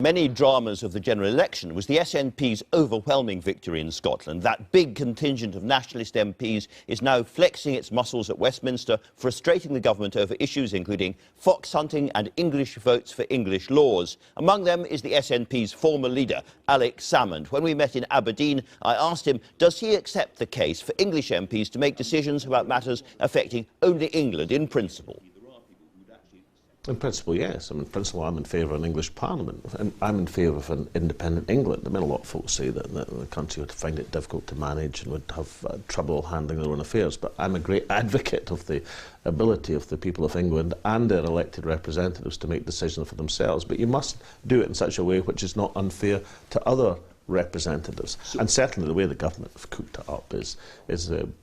Many dramas of the general election was the SNP's overwhelming victory in Scotland. That big contingent of nationalist MPs is now flexing its muscles at Westminster, frustrating the government over issues including fox hunting and English votes for English laws. Among them is the SNP's former leader, Alex Salmond. When we met in Aberdeen, I asked him, does he accept the case for English MPs to make decisions about matters affecting only England in principle? In principle, yes. I mean, in principle, I'm in favour of an English Parliament, and I'm in favour of an independent England. I mean, a lot of folks say that the country would find it difficult to manage and would have trouble handling their own affairs, but I'm a great advocate of the ability of the people of England and their elected representatives to make decisions for themselves, but you must do it in such a way which is not unfair to other representatives. And certainly the way the government have cooked it up is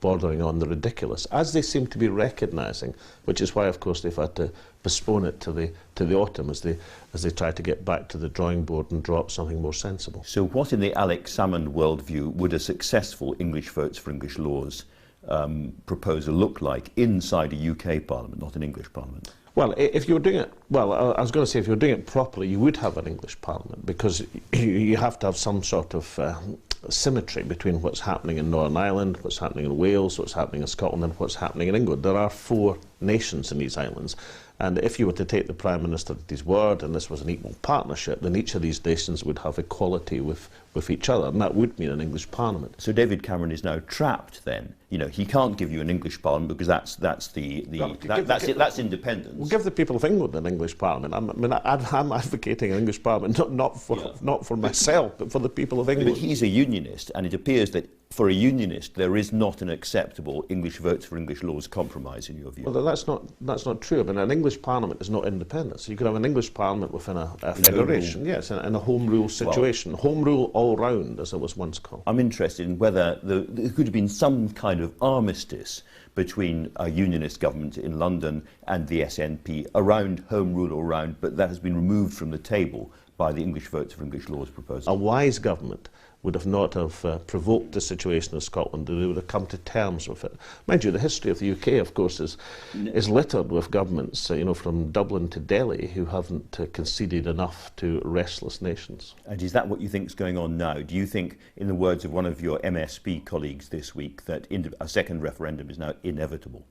bordering on the ridiculous, as they seem to be recognising, which is why, of course, they've had to postpone it to the autumn as they try to get back to the drawing board and draw up something more sensible. So what, in the Alex Salmond worldview, would a successful English votes for English laws proposal look like inside a UK Parliament, not an English Parliament? Well, if you were doing it, well, I was going to say if you were doing it properly, you would have an English Parliament, because you have to have some sort of symmetry between what's happening in Northern Ireland, what's happening in Wales, what's happening in Scotland, and what's happening in England. There are 4 nations in these islands, and if you were to take the Prime Minister at his word, and this was an equal partnership, then each of these nations would have equality with each other, and that would mean an English Parliament. So David Cameron is now trapped then. You know, he can't give you an English Parliament because that's independence. We'll give the people of England an English Parliament. I'm advocating an English Parliament, not for myself, but for the people of England. But he's a unionist, and it appears that for a unionist there is not an acceptable English votes for English laws compromise in your view. Well, that's not true. I mean, an English Parliament is not independent. So you could have an English Parliament within a federation, yes, in a home rule situation. Well, home rule all round, as it was once called. I'm interested in whether there could have been some kind of armistice between a unionist government in London and the SNP around home rule all round, but that has been removed from the table by the English votes for English laws proposal. A wise government would have not have provoked the situation of Scotland. They would have come to terms with it. Mind you, the history of the UK, of course, is littered with governments, you know, from Dublin to Delhi, who haven't conceded enough to restless nations. And is that what you think is going on now? Do you think, in the words of one of your MSP colleagues this week, that a second referendum is now inevitable?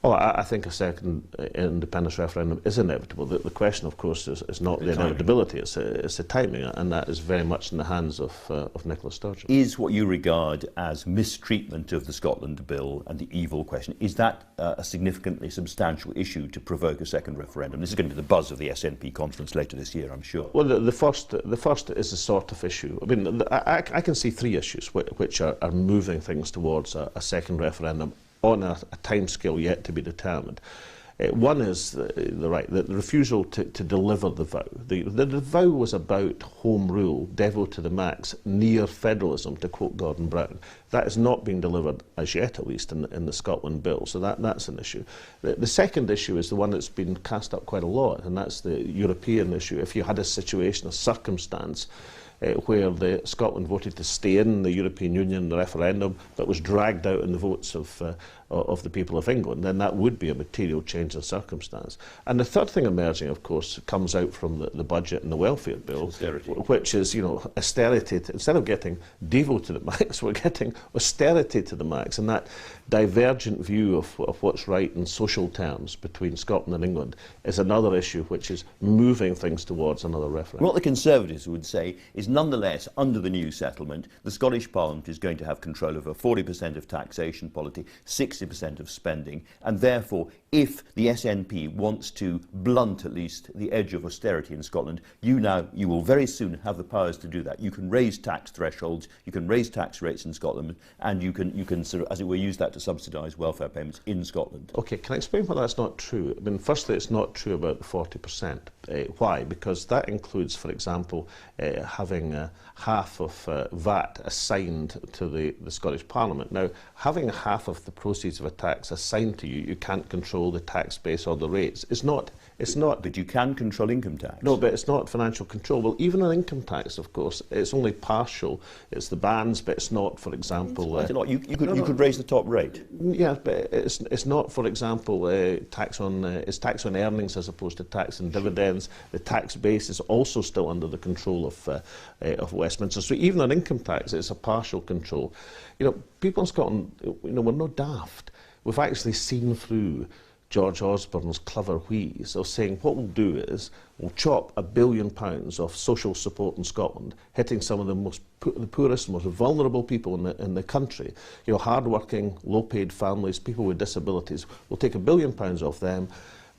Oh, I think a second independence referendum is inevitable. The question, of course, is not the inevitability, it's the timing, and that is very much in the hands of Nicola Sturgeon. Is what you regard as mistreatment of the Scotland Bill and the evil question, is that a significantly substantial issue to provoke a second referendum? This is going to be the buzz of the SNP conference later this year, I'm sure. Well, the first is the sort of issue. I mean, I can see 3 issues which are moving things towards a second referendum on a timescale yet to be determined. One is the refusal to deliver the vow. The vow was about home rule, devil to the max, near federalism, to quote Gordon Brown. That has not been delivered, as yet at least, in the Scotland Bill, so that's an issue. The second issue is the one that's been cast up quite a lot, and that's the European issue. If you had a situation, a circumstance, where Scotland voted to stay in the European Union, the referendum, but was dragged out in the votes of the people of England, then that would be a material change in circumstance. And the third thing emerging, of course, comes out from the budget and the welfare bill, which is, you know, austerity. Instead of getting devo to the max, we're getting austerity to the max, and that divergent view of what's right in social terms between Scotland and England is another issue which is moving things towards another referendum. What the Conservatives would say is, nonetheless, under the new settlement, the Scottish Parliament is going to have control over 40% of taxation policy, 60% of spending, and therefore, if the SNP wants to blunt at least the edge of austerity in Scotland, you will very soon have the powers to do that. You can raise tax thresholds, you can raise tax rates in Scotland, and you can sort of, as it were, use that to subsidise welfare payments in Scotland. Okay, can I explain why that's not true? I mean, firstly, it's not true about the 40%. Why? Because that includes, for example, having half of VAT assigned to the Scottish Parliament. Now, having half of the proceeds species of a tax assigned to you, you can't control the tax base or the rates. It's not. But you can control income tax. No, but it's not financial control. Well, even an income tax, of course, it's only partial. It's the bands, but it's not, for example... It's quite a lot. You could raise the top rate. Yeah, but it's not, for example, it's tax on earnings as opposed to tax on dividends. The tax base is also still under the control of Westminster. So even an income tax, it's a partial control. You know, people in Scotland, you know, we're not daft. We've actually seen through George Osborne's clever wheeze of saying what we'll do is we'll chop £1 billion of social support in Scotland, hitting some of the poorest, most vulnerable people in the country. You know, hard-working, low-paid families, people with disabilities. We'll take £1 billion off them.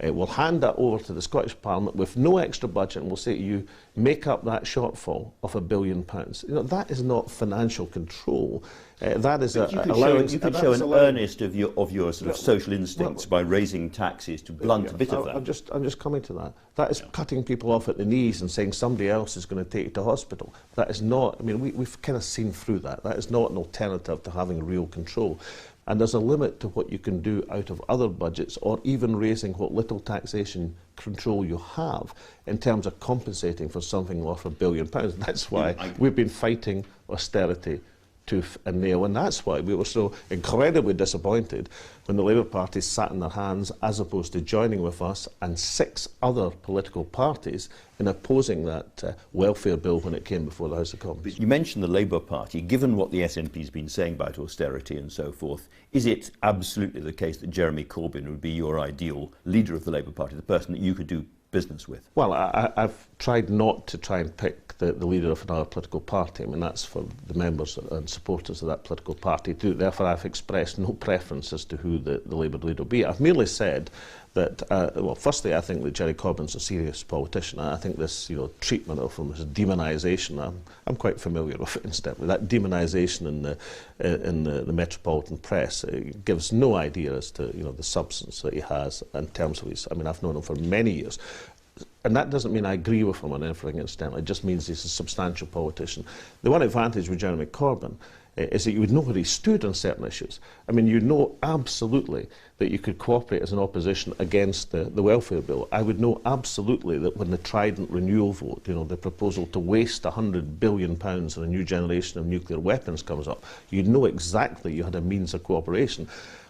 We'll hand that over to the Scottish Parliament with no extra budget, and we'll say to you, make up that shortfall of £1 billion. You know, that is not financial control. That is allowing... You could show an earnest of your sort of social instincts by raising taxes to blunt a bit of that. I'm just coming to that. That is cutting people off at the knees and saying somebody else is going to take you to hospital. That is not... I mean, we've kind of seen through that. That is not an alternative to having real control. And there's a limit to what you can do out of other budgets, or even raising what little taxation control you have in terms of compensating for something worth £1 billion. That's why we've been fighting austerity tooth and nail, and that's why we were so incredibly disappointed when the Labour Party sat in their hands as opposed to joining with us and 6 other political parties in opposing that welfare bill when it came before the House of Commons. You mentioned the Labour Party. Given what the SNP has been saying about austerity and so forth, is it absolutely the case that Jeremy Corbyn would be your ideal leader of the Labour Party, the person that you could do business with? Well, I've tried not to try and pick the leader of another political party. I mean, that's for the members and supporters of that political party to do. Therefore, I've expressed no preference as to who the Labour leader will be. I've merely said that, well, firstly, I think that Jerry Corbyn's a serious politician. I think this, you know, treatment of him, his demonisation, I'm quite familiar with it, incidentally. That demonisation in the metropolitan press gives no idea as to, you know, the substance that he has in terms of his... I mean, I've known him for many years. And that doesn't mean I agree with him on anything, incidentally. It just means he's a substantial politician. The one advantage with Jeremy Corbyn is that you would know where he stood on certain issues. I mean, you know absolutely that you could cooperate as an opposition against the welfare bill. I would know absolutely that when the Trident renewal vote, you know, the proposal to waste £100 billion on a new generation of nuclear weapons comes up, you'd know exactly you had a means of cooperation.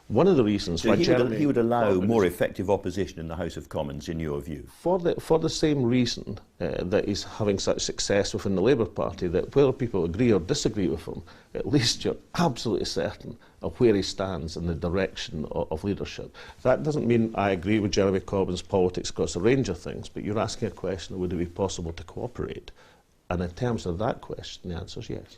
One of the reasons why he would allow more effective opposition in the House of Commons, in your view? For the same reason that he's having such success within the Labour Party, that whether people agree or disagree with him, at least you're absolutely certain of where he stands in the direction of leadership. That doesn't mean I agree with Jeremy Corbyn's politics across a range of things, but you're asking a question, would it be possible to cooperate? And in terms of that question, the answer is yes.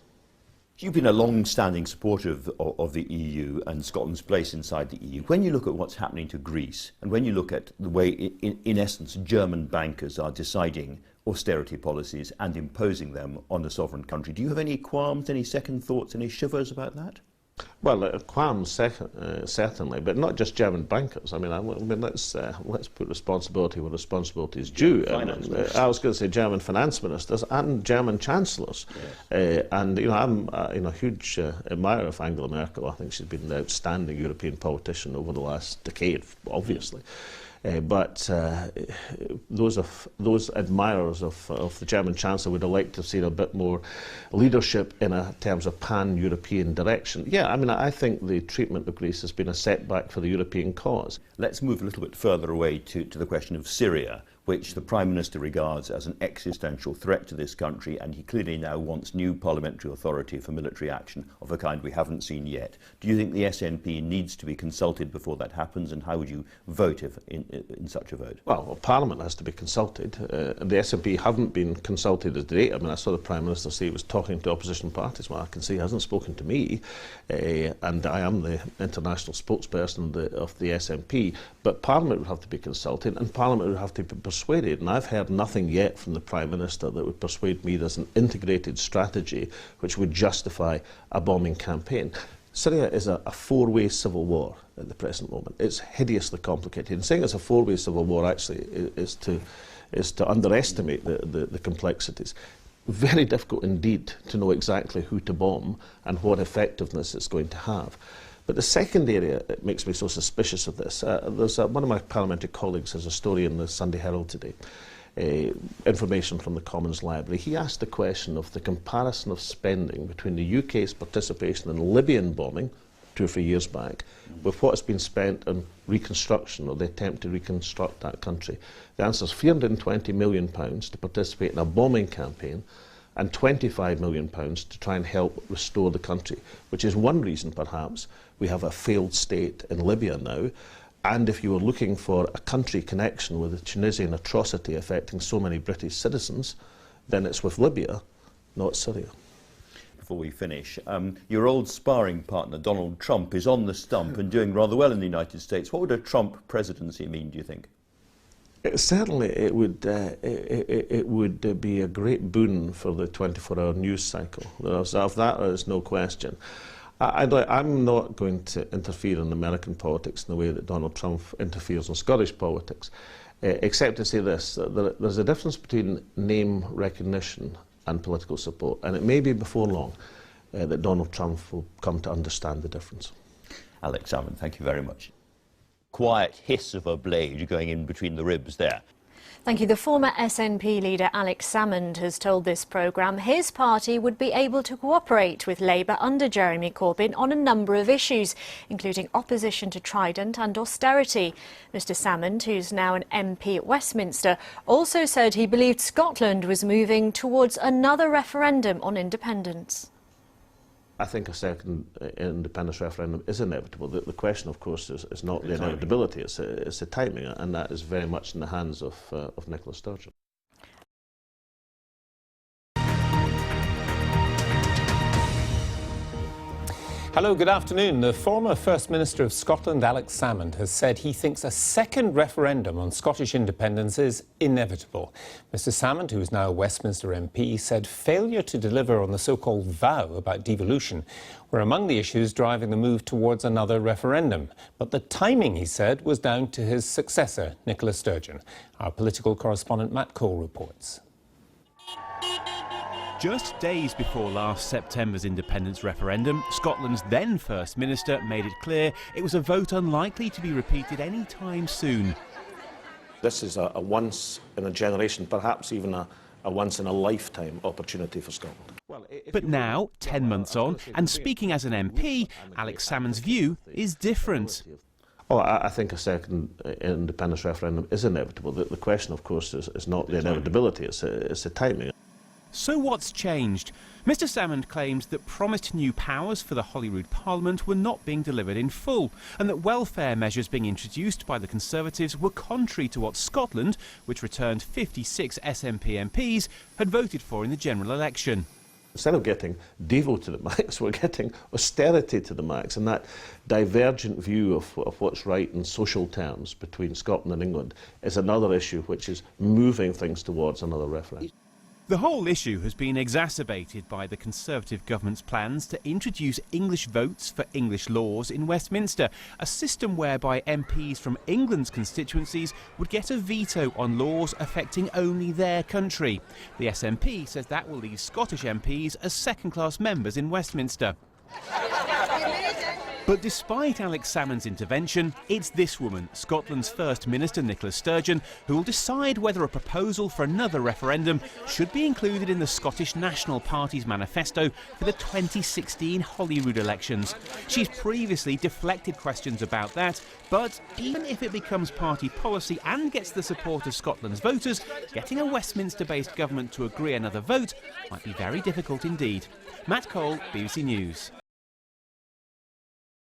You've been a long-standing supporter of the EU and Scotland's place inside the EU. When you look at what's happening to Greece, and when you look at the way, in essence, German bankers are deciding austerity policies and imposing them on the sovereign country, do you have any qualms, any second thoughts, any shivers about that? Well, qualms certainly, but not just German bankers. I mean, let's put responsibility where responsibility is due. I was going to say German finance ministers and German chancellors. Yes. And you know, I'm a huge admirer of Angela Merkel. I think she's been an outstanding European politician over the last decade, obviously. But those admirers of the German Chancellor would have liked to have seen a bit more leadership in terms of pan-European direction. Yeah, I mean, I think the treatment of Greece has been a setback for the European cause. Let's move a little bit further away to the question of Syria, which the Prime Minister regards as an existential threat to this country, and he clearly now wants new parliamentary authority for military action of a kind we haven't seen yet. Do you think the SNP needs to be consulted before that happens, and how would you vote in such a vote? Well, Parliament has to be consulted. The SNP haven't been consulted as date. I mean, I saw the Prime Minister say he was talking to opposition parties. Well, I can see he hasn't spoken to me, and I am the international spokesperson of the SNP, but Parliament would have to be consulted, and Parliament would have to be persuaded, and I've heard nothing yet from the Prime Minister that would persuade me there's an integrated strategy which would justify a bombing campaign. Syria is a four-way civil war at the present moment. It's hideously complicated. And saying it's a four-way civil war actually is to underestimate the complexities. Very difficult indeed to know exactly who to bomb and what effectiveness it's going to have. But the second area that makes me so suspicious of this, there's one of my parliamentary colleagues has a story in the Sunday Herald today, information from the Commons Library. He asked the question of the comparison of spending between the UK's participation in Libyan bombing 2 or 3 years back with what has been spent on reconstruction or the attempt to reconstruct that country. The answer is £320 million to participate in a bombing campaign and £25 million to try and help restore the country, which is one reason perhaps we have a failed state in Libya now. And if you were looking for a country connection with the Tunisian atrocity affecting so many British citizens, then it's with Libya, not Syria. Before we finish, your old sparring partner, Donald Trump, is on the stump and doing rather well in the United States. What would a Trump presidency mean, do you think? Certainly it would be a great boon for the 24-hour news cycle. Of that there's no question. I'm not going to interfere in American politics in the way that Donald Trump interferes in Scottish politics, except to say this, that there's a difference between name recognition and political support, and it may be before long that Donald Trump will come to understand the difference. Alex Salmond, thank you very much. Quiet hiss of a blade going in between the ribs there. Thank you. The former SNP leader Alex Salmond has told this programme his party would be able to cooperate with Labour under Jeremy Corbyn on a number of issues, including opposition to Trident and austerity. Mr Salmond, who's now an MP at Westminster, also said he believed Scotland was moving towards another referendum on independence. I think a second independence referendum is inevitable. The question, of course, is not the inevitability, it's the timing, and that is very much in the hands of Nicola Sturgeon. Hello, good afternoon. The former First Minister of Scotland, Alex Salmond, has said he thinks a second referendum on Scottish independence is inevitable. Mr Salmond, who is now a Westminster MP, said failure to deliver on the so-called vow about devolution were among the issues driving the move towards another referendum. But the timing, he said, was down to his successor, Nicola Sturgeon. Our political correspondent Matt Cole reports. Just days before last September's independence referendum, Scotland's then First Minister made it clear it was a vote unlikely to be repeated any time soon. This is a once-in-a-generation, perhaps even a once-in-a-lifetime opportunity for Scotland. But now, 10 months on, and speaking as an MP, Alex Salmond's view is different. Oh, I think a second independence referendum is inevitable. The question, of course, is not the inevitability, it's the timing. So what's changed? Mr Salmond claims that promised new powers for the Holyrood Parliament were not being delivered in full, and that welfare measures being introduced by the Conservatives were contrary to what Scotland, which returned 56 SNP MPs, had voted for in the general election. Instead of getting devo to the max, we're getting austerity to the max, and that divergent view of what's right in social terms between Scotland and England is another issue which is moving things towards another referendum. The whole issue has been exacerbated by the Conservative government's plans to introduce English votes for English laws in Westminster, a system whereby MPs from England's constituencies would get a veto on laws affecting only their country. The SNP says that will leave Scottish MPs as second-class members in Westminster. But despite Alex Salmond's intervention, it's this woman, Scotland's First Minister Nicola Sturgeon, who will decide whether a proposal for another referendum should be included in the Scottish National Party's manifesto for the 2016 Holyrood elections. She's previously deflected questions about that, but even if it becomes party policy and gets the support of Scotland's voters, getting a Westminster-based government to agree another vote might be very difficult indeed. Matt Cole, BBC News.